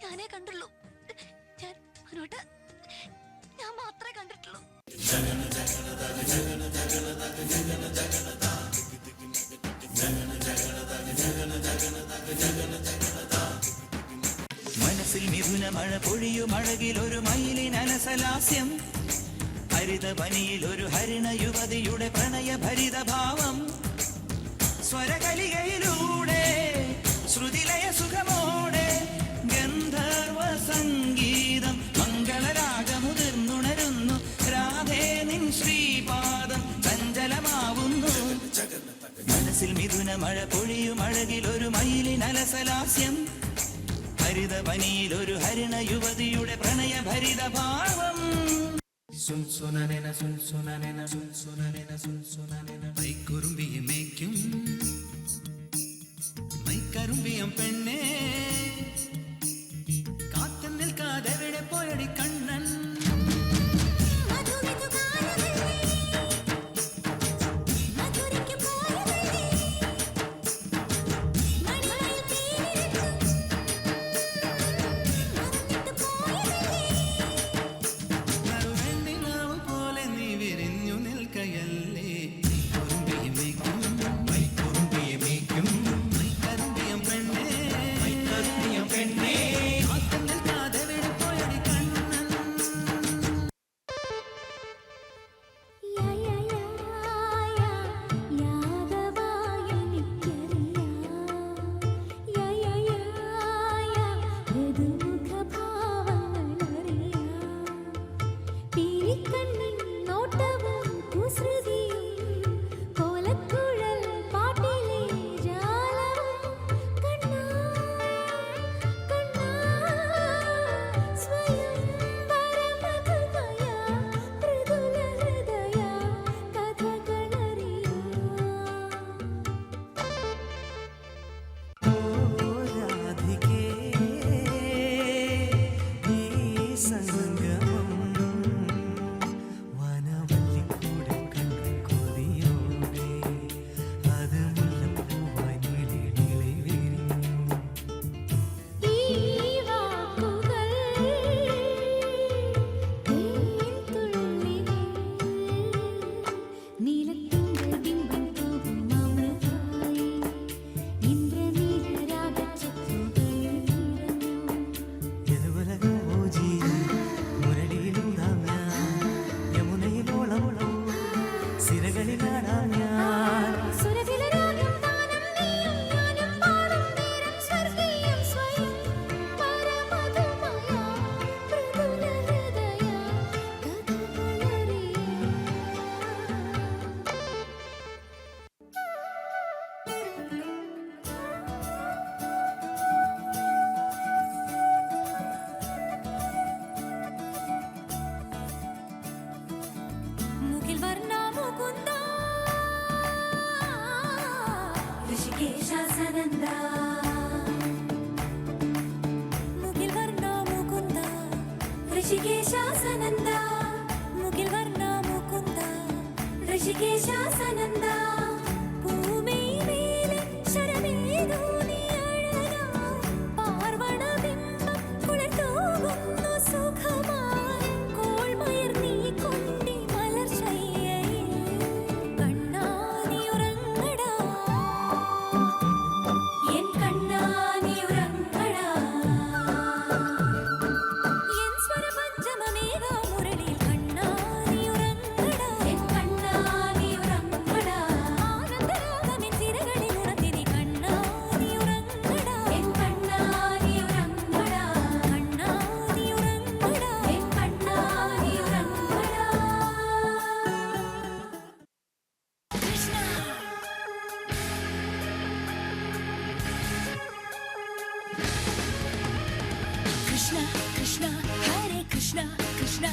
ഞാനേ കണ്ടുള്ളൂ. ഞാൻ മനോട്ട് ഞാൻ മാത്രമേ കണ്ടിട്ടുള്ളൂ. മനസ്സിൽ മിഥുന മഴ പൊഴിയുമഴകിൽ ഒരു മയിലിൻ അലസലാസ്യം, ഹരിതവനിയിൽ ഒരു ഹരിണ യുവതിയുടെ പ്രണയഭരിത ഭാവം, സ്വരകലികയിലൂടെ ശ്രുതിലയ സുഖമോടെ ഗന്ധർവ സംഗീതം മംഗളരാഗമുതിർന്നുണരുന്നു. രാധേ നിൻ ശ്രീപാദം ചഞ്ചലമാവുന്നു. മനസ്സിൽ മിഥുന മഴ പൊഴിയുമഴകിൽ ഒരു മയിലിൻ അലസലാസ്യം, ഹരിതവനിയിൽ ഒരു ഹരിണ യുവതിയുടെ പ്രണയഭരിത ഭാവം. മൈക്കുറുമ്പിയെ മേയ്ക്കും മൈക്കറുമ്പിയം പെണ്ണേ, കാത്തു നിൽക്കാതെവിടെ പോയടി കണ്ണൻ. ഋഷികേശാസനന്ദ മുകിൽ വർണ്ണ മുകുന്ദ, ഋഷികേശാസനന്ദ മുകിൽ വർണ്ണ Mukunda, ഋഷികേശാസനന്ദ. Krishna, Krishna, Hare Krishna, Krishna